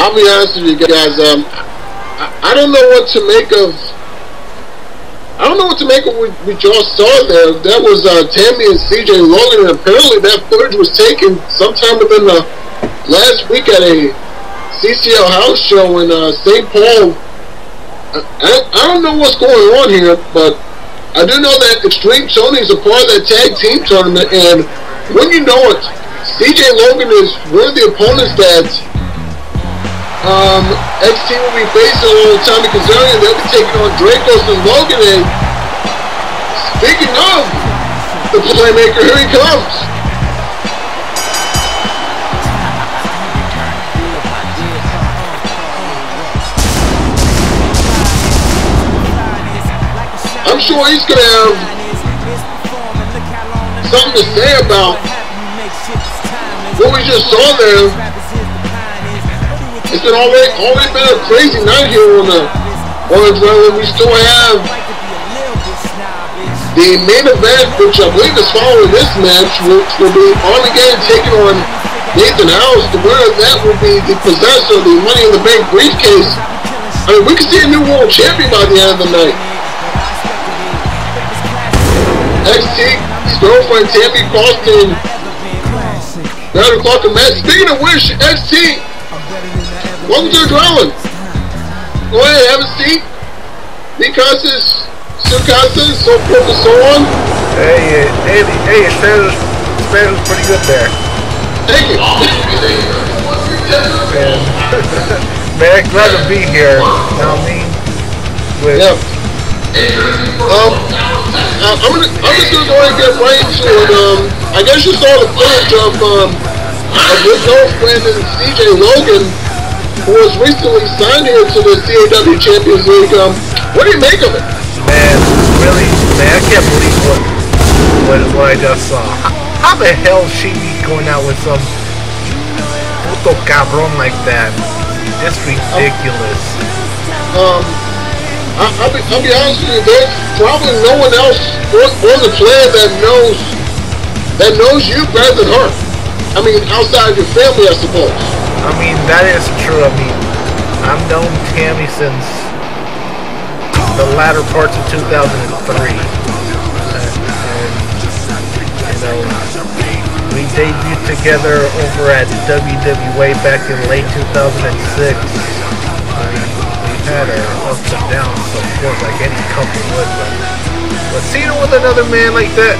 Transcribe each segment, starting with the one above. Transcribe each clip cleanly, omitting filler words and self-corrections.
I'll be honest with you guys. I don't know what to make of. I don't know what to make of what y'all saw there. That was Tammy and CJ Logan, and apparently that footage was taken sometime within the last week at a CCL house show in St. Paul. I don't know what's going on here, but I do know that XtremeTony is a part of that tag team tournament, and when you know it, CJ Logan is one of the opponents that XT will be facing on Tommy Kazarian. They'll be taking on Dracos and Logan. And speaking of the Playmaker, here he comes. I'm sure he's going to have something to say about what we just saw there. It's been already been a crazy night here on Adrenaline. We still have the main event, which I believe is following this match, which will be Armageddon taking on Nathan House. The winner of that will be the possessor of the Money in the Bank briefcase. I mean, we could see a new world champion by the end of the night. XT's girlfriend Tammy Boston, 9 o'clock a match. Speaking of which, XT, welcome to Adrenaline. Go ahead, have a seat. Be conscious, so forth and so on. Hey, it sounds pretty good there. Thank you. Man, glad to be here. You know what I mean? Yeah. I'm just gonna go ahead and get right into it. I guess you saw the footage of your girlfriend and CJ Logan, who was recently signed here to the CAW Champions League. What do you make of it? Man, really, I can't believe what I just saw. How the hell is she going out with some puto cabrón like that? It's ridiculous. I'll be honest with you, there's probably no one else on the planet that knows you better than her. I mean, outside your family, I suppose. I mean, that is true. I mean, I've known Tammy since the latter parts of 2003. And we debuted together over at WWA back in late 2006. We've had our ups and downs, of course, like any couple would. But seeing her with another man like that,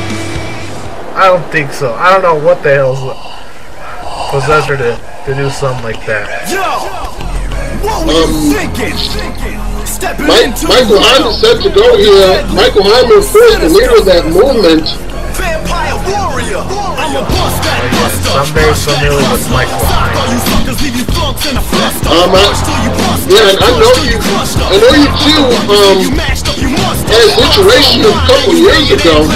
I don't think so. I don't know what the hell's possessed her to do something like that. Michael Heinman said to go here. Michael Heinman, of course, the leader of that movement. I'm very familiar with Michael Heinman. Yeah, and I know you too. Had a situation a couple years ago.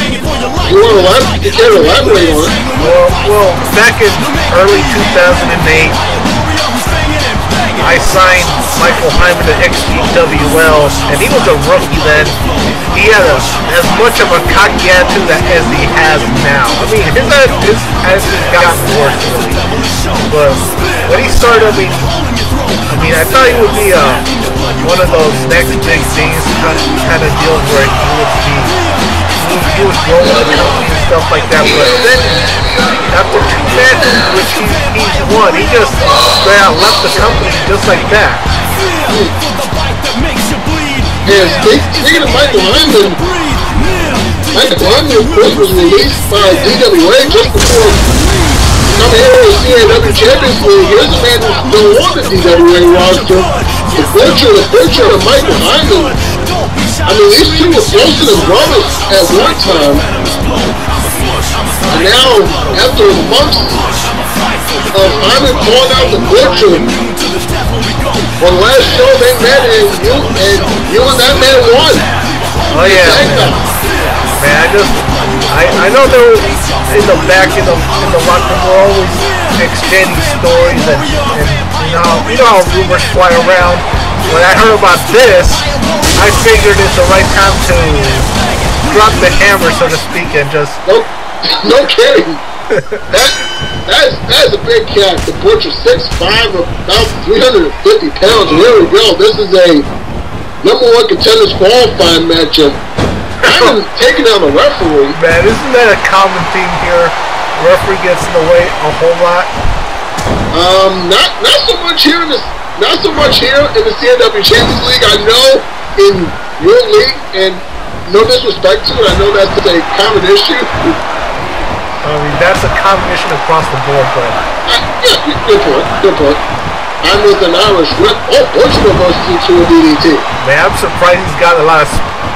You want to elaborate on it? Well, back in early 2008, I signed Michael Heinman to XtremeWL, and he was a rookie then. He had as much of a cocky attitude as he has now. I mean, his attitude got worse, really. But when he started, I mean, I thought he would be one of those next big things kind of deals where he would grow with the company and stuff like that. But then, after 2 matches, which he's won, he just straight out left the company just like that. Yeah, speaking of Michael Heinman, of course, was released by DWA just before coming here to the CAW Champions League. Here's a man who's still on the DWA roster. The picture of Michael Heinman. I mean, these two were closer than brothers at one time. And now, after months of Heinman calling out the Butcher, on the last show they met, and you and that man won. Oh yeah, man. I know they were in the back in the locker room, we're always exchanging stories, and you know how rumors fly around. When I heard about this, I figured it's the right time to drop the hammer, so to speak, and just no kidding. That's a big cat. The Butcher, 6'5", about 350 pounds. And here we go. This is a #1 contenders qualifying matchup. I'm taking out the referee. Man, isn't that a common theme here? Referee gets in the way a whole lot. Not so much here in the CAW Champions League. I know in your league, and no disrespect to it, I know that's a common issue. I mean, that's a combination across the board, but... Yeah, good point. I'm with an Irish whip. Oh, Butcher reverses into a DDT. Man, I'm surprised he's got a lot of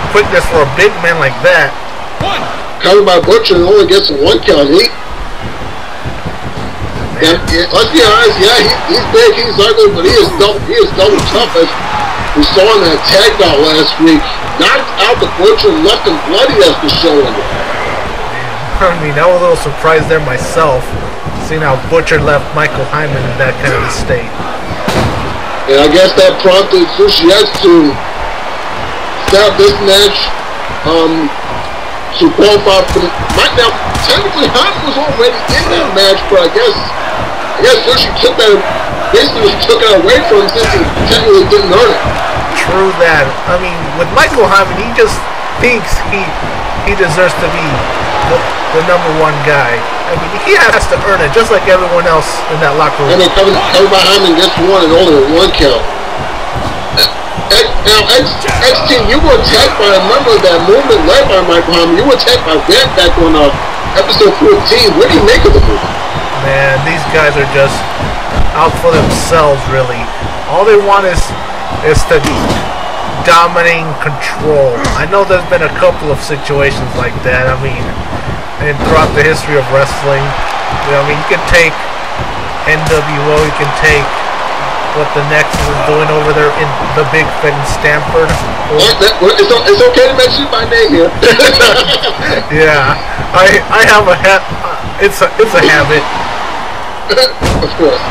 quickness for a big man like that. Covered by Butcher and only gets a 1 count. Let's be honest, he's big, he's ugly, but he is double tough, as we saw in that tag bout last week. Knocked out the Butcher and left him bloody as the show ended. I mean, I was a little surprised there myself, seeing how Butcher left Michael Heinman in that kind of a state. And I guess that prompted Sushietz to stop this match to qualify for the... Now, technically, Heinman was already in that match, but I guess Sushi took that, basically just took it away from him since he technically didn't earn it. True that. I mean, with Michael Heinman, he just thinks he deserves to be the #1 guy. I mean, he has to earn it, just like everyone else in that locker room. I mean, covered by Heinman gets 1 and only a 1 count. Now, X-Team, you were attacked by a member of that movement led by Michael Heinman. You were attacked by Vamp back on episode 14. What do you make of the movement? Man, these guys are just out for themselves, really. All they want is to dominating control. I know there's been a couple of situations like that. I mean, and throughout the history of wrestling, I mean, you can take NWO, you can take what the Nexus is doing over there in the Big Fed in Stamford. It's okay to mention my name here. Yeah, I have a it's a habit. Of course.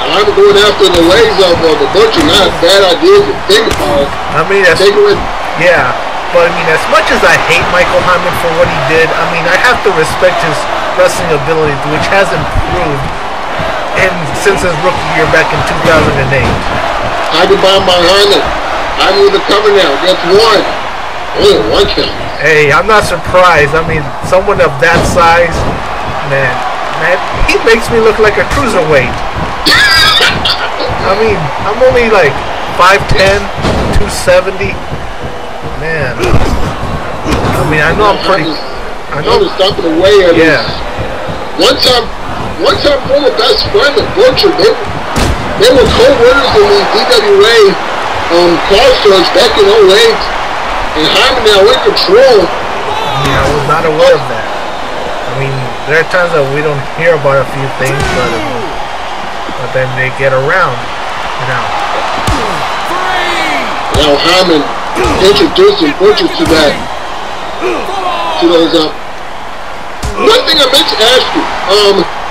I'm going after the legs of the Butcher. Not a bad idea to think about. I mean, yeah, but I mean, as much as I hate Michael Heinman for what he did, I mean, I have to respect his wrestling ability, which has improved since his rookie year back in 2008. I can buy my Heinman. I'm with the cover now. Gets 1. Only 1 count. Hey, I'm not surprised. I mean, someone of that size, man, he makes me look like a cruiserweight. I mean, I'm only like 5'10", 270. Man. I mean, I know I'm pretty... I know I'm stopping the way at yeah. One time former best friend of Butcher, they were co-winners in the DWA Call Search back in 08. And Heinman now in control. Yeah, I was not aware of that. I mean, there are times that we don't hear about a few things, but then they get around, you know. Now Heinman introducing Butcher to that. To those one thing I meant to ask you,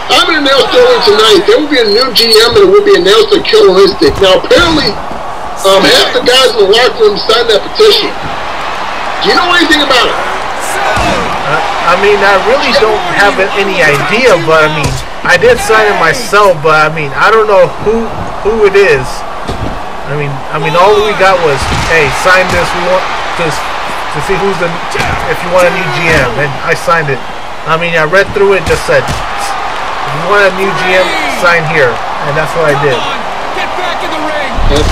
Heinman announced earlier tonight there will be a new GM and it will be announced at Killeristic. Now, apparently, half the guys in the locker room signed that petition. Do you know anything about it? I mean, I really don't have any idea, but I mean, I did sign it myself, but I mean, I don't know who it is. I mean, all we got was, hey, sign this. We want this to see who's the, if you want a new GM, and I signed it. I mean, I read through it, just said, if you want a new GM, sign here, and that's what I did. Get back in the ring. And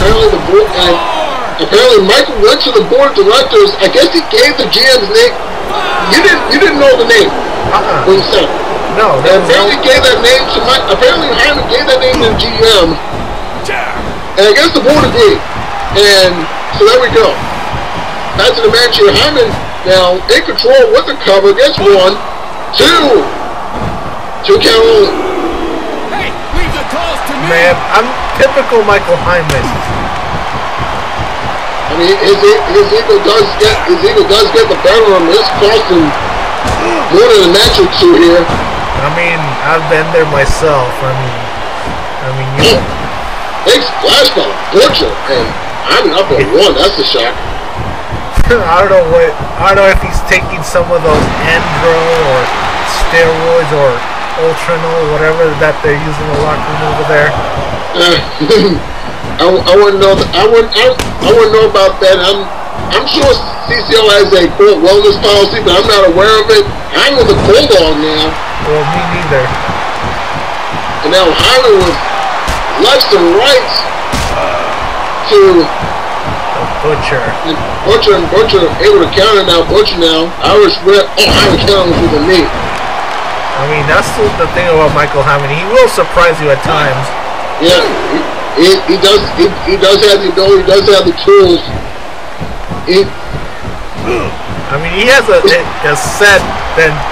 apparently Michael went to the board of directors. I guess he gave the GM's name. You didn't know the name when you said it. No. And apparently gave that name to apparently Heinman gave that name to the GM. And I guess the board agreed. And so there we go. Back to the match here. Heinman now in control with the cover. Gets 1, 2 count only. Hey, leave the calls to me. Man, I'm typical Michael Heinman. I mean, his ego does get the better of him. It's costing more than a match or two here. I mean, I've been there myself. I mean, you know. Big splash by Butcher, and I'm up at 1. That's a shock. I don't know if he's taking some of those Andro or steroids or Ultranol, whatever that they're using in the locker room over there. I wouldn't know. I wouldn't know about that. I'm sure CCL has a quote wellness policy, but I'm not aware of it. I'm with the Bulldog now. Well, me neither. And now Heinman with lefts and rights to Butcher. And Butcher able to counter now. Butcher now. Irish whip. Oh, Heinman counters with a knee. I mean, that's the thing about Michael Heinman. He will surprise you at times. Yeah, he does have the ability. He does have the tools. I mean, he has a set,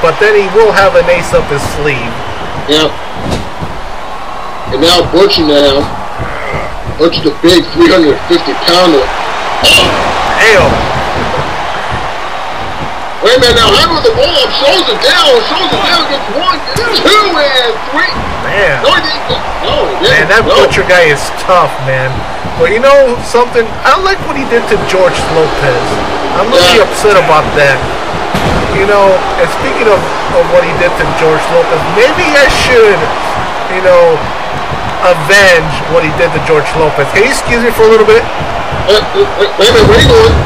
but then he will have an ace up his sleeve. Yeah. And now Butcher now. Butcher the big 350-pounder. Damn. Wait a minute now, Heinman with the roll up, shows it down, gets 1, 2, and 3. Man. No, he didn't. No, he didn't. Man, that Butcher guy is tough, man. But you know something? I don't like what he did to George Lopez. I'm really upset about that. You know, and speaking of what he did to George Lopez, maybe I should, you know, avenge what he did to George Lopez. Can you excuse me for a little bit? Wait a minute, where are you going?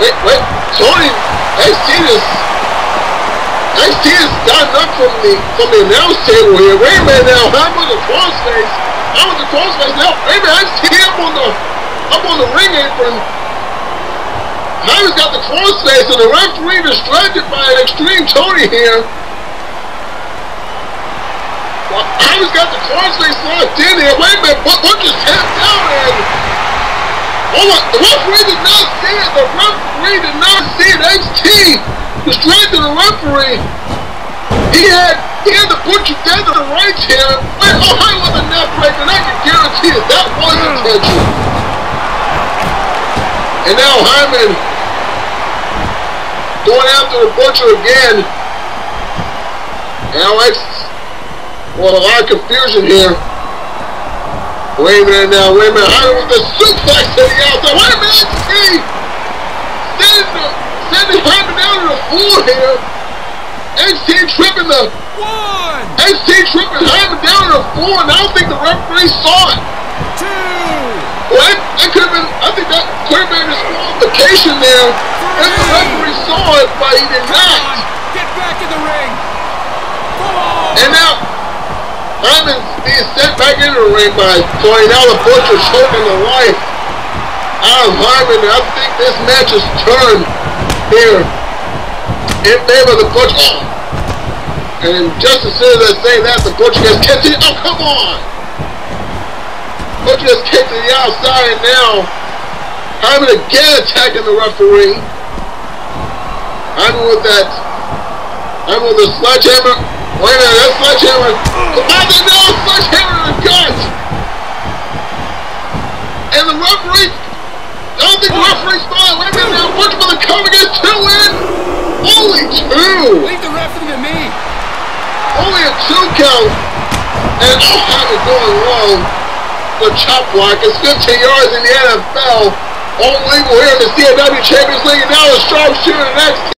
Wait, Tony, XT has gotten up from the announce table here. Wait a minute now, I'm on the crossface. Now. Wait a minute, XT up on the ring apron. Heinman's got the crossface and the referee distracted by an XtremeTony here. Well, Heinman's got the crossface locked in here. Wait a minute, Butcher's tapped down and the referee did not see it. The referee did not see it. XT distracted the referee. He had the Butcher dead to the right here. Wait, Heinman with a neck breaker, and I can guarantee it. That was intentional. And now Heinman going after the Butcher again. Alex, well, a lot of confusion here. Wait a minute now, Heinman with the suplex to the outside. Wait a minute, XT! Sending Heinman down to the floor here. XT tripping Heinman down to the floor, and I don't think the referee saw it. 2. Well, that could have been, I think that could have been a disqualification there if the referee saw it, but he did not. Get back in the ring. And now, Heinman's being sent back into the ring by Tony. Now the Butcher choking the life out of Heinman. I think this match is turned here in favor of the Butcher. Oh. And just as soon as I say that, the Butcher gets kicked in. Oh, come on! Butcher gets kicked to the outside, and now Heinman again attacking the referee. Heinman with the sledgehammer. Wait a minute, that sledgehammer. Sledgehammer in the gut. And the referee, I don't think the referee saw it. Wait a minute now, Butcher with the cover gets 2 in. Only 2. Leave the referee to me. Only a 2 count. And I'll have it going long. The chop block is 15 yards in the NFL. All legal here in the CCL Champions League. Now a sharpshooter next.